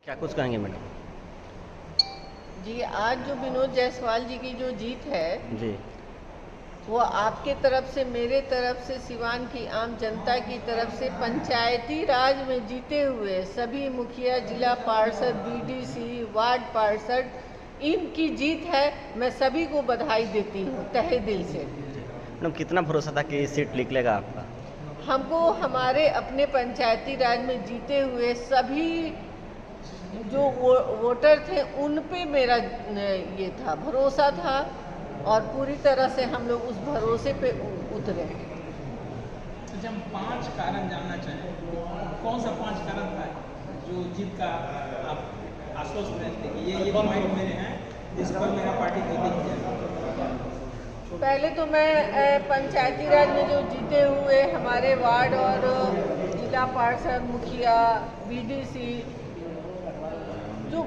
क्या कुछ कहेंगे मैडम? जी, आज जो विनोद जायसवाल जी की जो जीत है जी वो आपके तरफ से, मेरे तरफ से, सिवान की आम जनता की तरफ से पंचायती राज में जीते हुए सभी मुखिया, जिला पार्षद, बीडीसी, वार्ड पार्षद, इनकी जीत है। मैं सभी को बधाई देती हूँ तहे दिल से। मैडम, कितना भरोसा था कि सीट निकलेगा आपका? हमको हमारे अपने पंचायती राज में जीते हुए सभी जो वोटर थे उन पे मेरा ये था, भरोसा था, और पूरी तरह से हम लोग उस भरोसे पे उतरे। अच्छा, हम 5 कारण जानना चाहें, कौन सा 5 कारण था जो जीत का आप आश्वस्त रहते कि ये पॉइंट मेरे हैं जिस पर मेरा पार्टी जीतेगी? पहले तो मैं पंचायती राज में जो जीते हुए हमारे वार्ड और जिला पार्षद, मुखिया, बीडीसी जो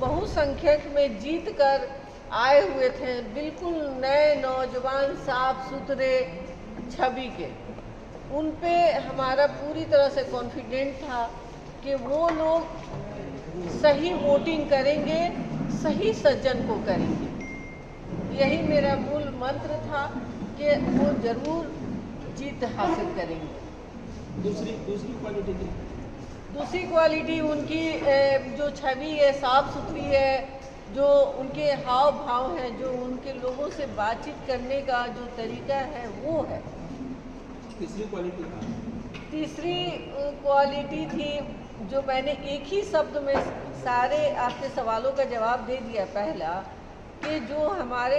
बहुसंख्यक में जीत कर आए हुए थे, बिल्कुल नए नौजवान साफ सुथरे छवि के, उन पे हमारा पूरी तरह से कॉन्फिडेंट था कि वो लोग सही वोटिंग करेंगे, सही सज्जन को करेंगे। यही मेरा मूल मंत्र था कि वो जरूर जीत हासिल करेंगे। दूसरी क्वालिटी उनकी जो छवि है, साफ सुथरी है, जो उनके हाव भाव है, जो उनके लोगों से बातचीत करने का जो तरीका है वो है। तीसरी क्वालिटी थी जो मैंने एक ही शब्द में सारे आपके सवालों का जवाब दे दिया। पहला कि जो हमारे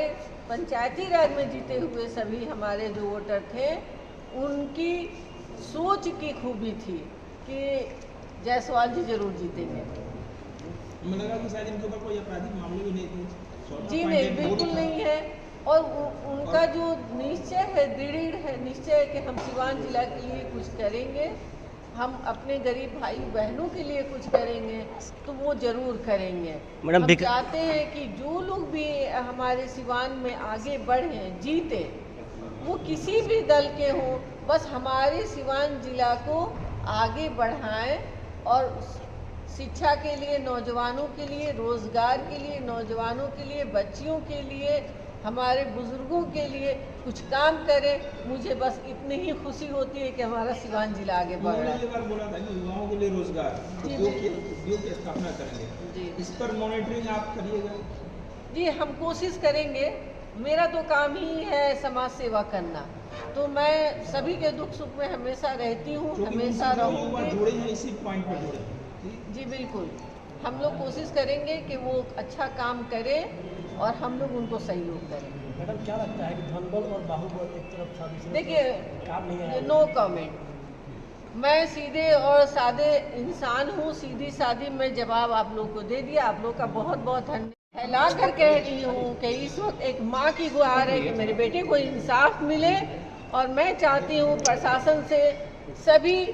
पंचायती राज में जीते हुए सभी हमारे जो वोटर थे उनकी सोच की खूबी थी कि जायसवाल जी जरूर जीतेंगे। मुझे लगा कि शायद इनके ऊपर कोई आपराधिक मामले भी नहीं थे। जी नहीं, बिल्कुल नहीं है। और उनका जो निश्चय है, दृढ़ है निश्चय है कि हम सिवान जिला के लिए कुछ करेंगे, हम अपने गरीब भाई बहनों के लिए कुछ करेंगे, तो वो जरूर करेंगे। हम चाहते हैं कि जो लोग भी हमारे सिवान में आगे बढ़े, जीते, वो किसी भी दल के हों, बस हमारे सिवान जिला को आगे बढ़ाएं और शिक्षा के लिए, नौजवानों के लिए, रोजगार के लिए, नौजवानों के लिए, बच्चियों के लिए, हमारे बुजुर्गों के लिए कुछ काम करें। मुझे बस इतनी ही खुशी होती है कि हमारा सिवान जिला आगे बढ़ रहा है। ये बार बोला था कि युवाओं के लिए रोजगार, उद्योग की स्थापना करेंगे जी, इस पर मॉनिटरिंग आप करिएगा? जी, हम कोशिश करेंगे। मेरा तो काम ही है समाज सेवा करना, तो मैं सभी के दुख सुख में हमेशा रहती हूँ, हमेशा रहूँगी। इसी पॉइंट पर जुड़े। जी बिल्कुल, हम लोग कोशिश करेंगे कि वो अच्छा काम करें और हम लोग उनको सहयोग करें। मैडम, क्या लगता है कि धनबल और बाहुबल एक तरफ था? देखिए, नो कमेंट। मैं सीधे और सादे इंसान हूँ, सीधी सादी मैं जवाब आप लोग को दे दिया। आप लोग का बहुत बहुत धन्यवाद। फैला कर कह रही हूँ कि इस वक्त एक माँ की गुहार है कि मेरे बेटे को इंसाफ मिले, और मैं चाहती हूँ प्रशासन से, सभी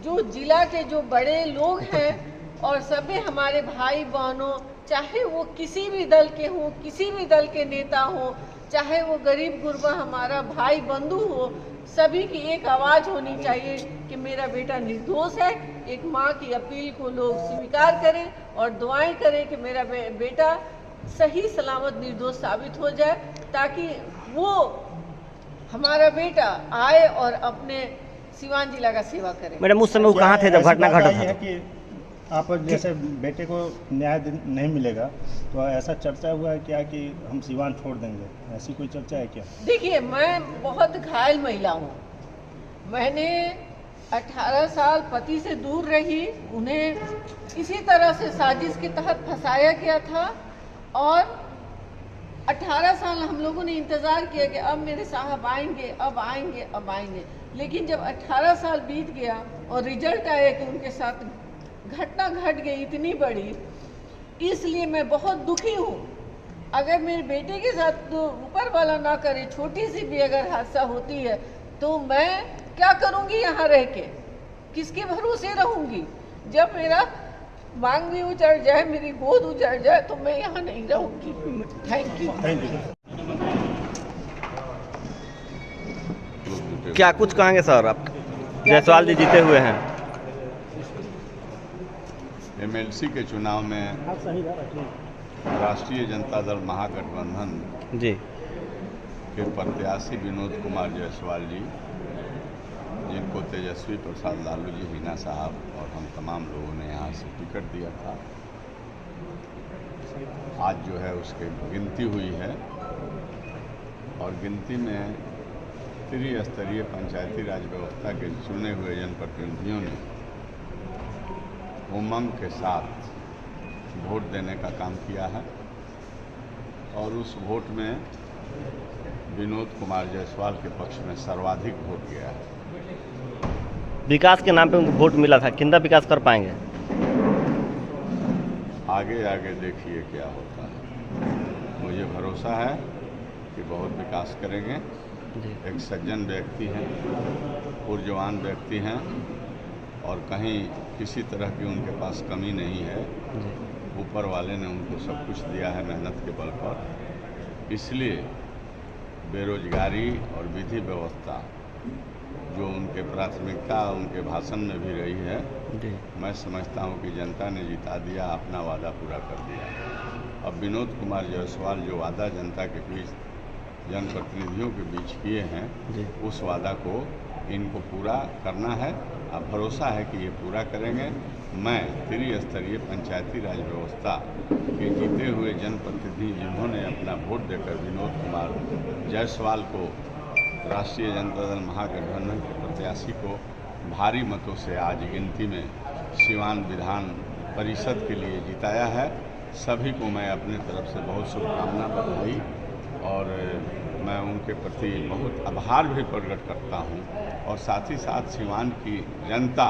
जो जिला के जो बड़े लोग हैं और सभी हमारे भाई बहनों, चाहे वो किसी भी दल के हों, किसी भी दल के नेता हों, चाहे वो गरीब गुरबा हमारा भाई बंधु हो, सभी की एक आवाज़ होनी चाहिए कि मेरा बेटा निर्दोष है। एक माँ की अपील को लोग स्वीकार करें और दुआएं करें कि मेरा बेटा सही सलामत निर्दोष साबित हो जाए, ताकि वो हमारा बेटा आए और अपने सिवान जिला का सेवा करे। मैडम, उस समय वो कहाँ थे जब घटना घटा था? कि आप जैसे बेटे को न्याय नहीं मिलेगा, तो ऐसा चर्चा हुआ है क्या कि हम सिवान छोड़ देंगे? ऐसी कोई चर्चा है क्या? देखिए, मैं बहुत घायल महिला हूँ। मैंने 18 साल पति से दूर रही, उन्हें इसी तरह से साजिश के तहत फंसाया गया था, और 18 साल हम लोगों ने इंतज़ार किया कि अब मेरे साहब आएंगे, अब आएंगे, अब आएंगे। लेकिन जब 18 साल बीत गया और रिजल्ट आया कि उनके साथ घटना घट गई इतनी बड़ी, इसलिए मैं बहुत दुखी हूँ। अगर मेरे बेटे के साथ तो ऊपर वाला ना करे, छोटी सी भी अगर हादसा होती है, तो मैं क्या करूँगी यहाँ रह के? किसके भरोसे रहूँगी? जब मेरा मांग भी उजड़ जाए, मेरी गोद उजड़ जाए, तो मैं यहाँ नहीं रहूँगी। Thank you. क्या कुछ कहेंगे सर? आप जायसवाल जी जीते हुए हैं। एमएलसी के चुनाव में राष्ट्रीय जनता दल महागठबंधन जी के प्रत्याशी विनोद कुमार जायसवाल जी, जिनको तेजस्वी प्रसाद लालू जी, हिना साहब और हम तमाम लोगों ने यहाँ से टिकट दिया था, आज जो है उसकी गिनती हुई है और गिनती में त्रिस्तरीय पंचायती राज व्यवस्था के चुने हुए जनप्रतिनिधियों ने उमंग के साथ वोट देने का काम किया है और उस वोट में विनोद कुमार जायसवाल के पक्ष में सर्वाधिक वोट गया है। विकास के नाम पे उनको वोट मिला था, कितना विकास कर पाएंगे? आगे आगे देखिए क्या होता है। मुझे भरोसा है कि बहुत विकास करेंगे। एक सज्जन व्यक्ति हैं, ऊर्जवान व्यक्ति हैं और कहीं किसी तरह की उनके पास कमी नहीं है। ऊपर वाले ने उनको सब कुछ दिया है मेहनत के बल पर। इसलिए बेरोजगारी और विधि व्यवस्था जो उनके प्राथमिकता उनके भाषण में भी रही है, मैं समझता हूं कि जनता ने जिता दिया, अपना वादा पूरा कर दिया। अब विनोद कुमार जायसवाल जो वादा जनता के बीच जनप्रतिनिधियों के बीच किए हैं, उस वादा को इनको पूरा करना है। अब भरोसा है कि ये पूरा करेंगे। मैं त्रिस्तरीय पंचायती राज व्यवस्था के जीते हुए जनप्रतिनिधि जिन्होंने अपना वोट देकर विनोद कुमार जायसवाल को राष्ट्रीय जनता दल महागठबंधन के प्रत्याशी को भारी मतों से आज गिनती में सिवान विधान परिषद के लिए जिताया है, सभी को मैं अपने तरफ से बहुत शुभकामना बधाई और मैं उनके प्रति बहुत आभार भी प्रकट करता हूं। और साथ ही साथ सिवान की जनता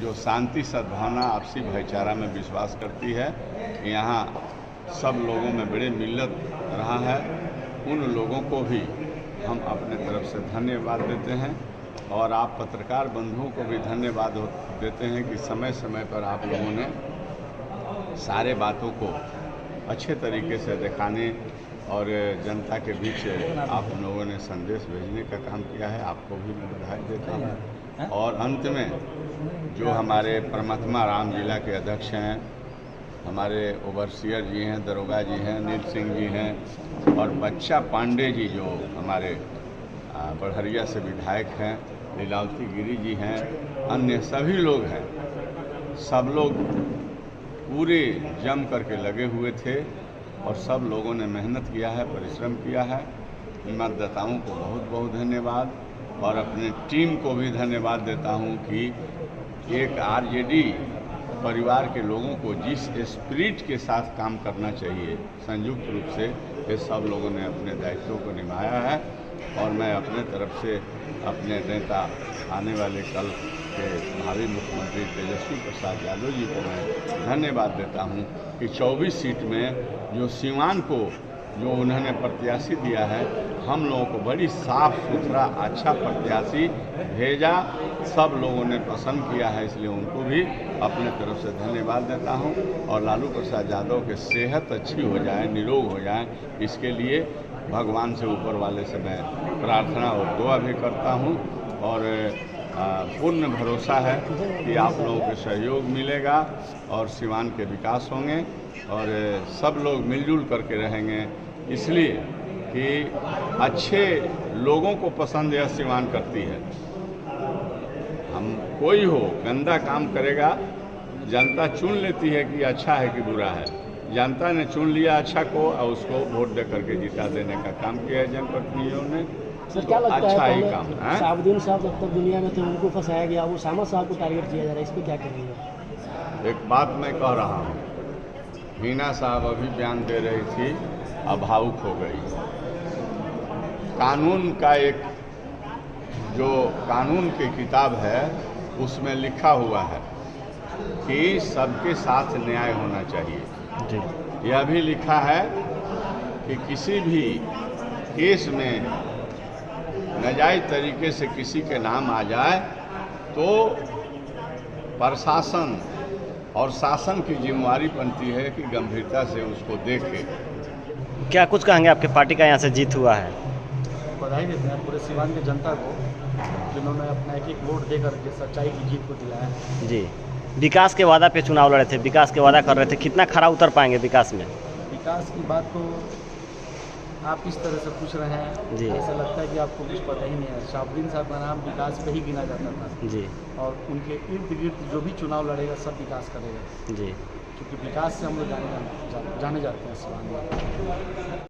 जो शांति, सद्भावना, आपसी भाईचारा में विश्वास करती है, यहाँ सब लोगों में बड़े मिलत रहा है, उन लोगों को भी हम अपने तरफ से धन्यवाद देते हैं और आप पत्रकार बंधुओं को भी धन्यवाद देते हैं कि समय समय पर आप लोगों ने सारे बातों को अच्छे तरीके से दिखाने और जनता के बीच आप लोगों ने संदेश भेजने का काम किया है। आपको भी मैं बधाई देता हूँ। और अंत में जो हमारे परमात्मा राम जिला के अध्यक्ष हैं, हमारे ओवरसियर जी हैं, दरोगा जी हैं, नील सिंह जी हैं और बच्चा पांडे जी जो हमारे बड़हरिया से विधायक हैं, लीलावती गिरी जी हैं, अन्य सभी लोग हैं, सब लोग पूरे जम करके लगे हुए थे और सब लोगों ने मेहनत किया है, परिश्रम किया है। मतदाताओं को बहुत बहुत धन्यवाद और अपने टीम को भी धन्यवाद देता हूं कि एक आरजेडी परिवार के लोगों को जिस स्पिरिट के साथ काम करना चाहिए, संयुक्त रूप से ये सब लोगों ने अपने दायित्वों को निभाया है। और मैं अपने तरफ से अपने नेता आने वाले कल के भावी मुख्यमंत्री तेजस्वी प्रसाद यादव जी को मैं धन्यवाद देता हूं कि 24 सीट में जो सिवान को जो उन्होंने प्रत्याशी दिया है, हम लोगों को बड़ी साफ सुथरा अच्छा प्रत्याशी भेजा, सब लोगों ने पसंद किया है, इसलिए उनको भी अपने तरफ से धन्यवाद देता हूं। और लालू प्रसाद यादव के सेहत अच्छी हो जाए, निरोग हो जाए, इसके लिए भगवान से ऊपर वाले से मैं प्रार्थना और दुआ भी करता हूं और पूर्ण भरोसा है कि आप लोगों के सहयोग मिलेगा और सिवान के विकास होंगे और सब लोग मिलजुल करके रहेंगे, इसलिए कि अच्छे लोगों को पसंद यह सिवान करती है। हम कोई हो गंदा काम करेगा, जनता चुन लेती है कि अच्छा है कि बुरा है। जनता ने चुन लिया अच्छा को और उसको वोट दे करके जिता देने का काम किया है जनप्रतिनिधियों ने। सर क्या लगता अच्छा है ही काम है। साबुद्दीन साहब जब तक दुनिया में थे उनको फंसाया गया, वो शामा साहब को टारगेट किया जा रहा है, इस पर क्या करेंगे? एक बात मैं कह रहा हूँ, हिना साहब अभी बयान दे रही थी, अभावुक हो गई। कानून का एक जो कानून की किताब है उसमें लिखा हुआ है कि सबके साथ न्याय होना चाहिए। यह भी लिखा है कि किसी भी केस में नाजायज तरीके से किसी के नाम आ जाए तो प्रशासन और शासन की जिम्मेवारी बनती है कि गंभीरता से उसको देखे। क्या कुछ कहेंगे, आपके पार्टी का यहाँ से जीत हुआ है? बधाई देते हैं पूरे सिवान की जनता को जिन्होंने अपना एक एक वोट दे करके सच्चाई की जीत को दिलाया है। जी, विकास के वादा पे चुनाव लड़े थे, विकास के वादा कर रहे थे, कितना खरा उतर पाएंगे विकास में? विकास की बात तो आप इस तरह से पूछ रहे हैं जी। ऐसा लगता है कि आपको कुछ पता ही नहीं है। शहाबुद्दीन साहब का नाम विकास पे ही गिना जाता था जी और उनके इर्द गिर्द जो भी चुनाव लड़ेगा सब विकास करेगा, जी। क्योंकि विकास से हम लोग जाने जाते हैं सिवान में।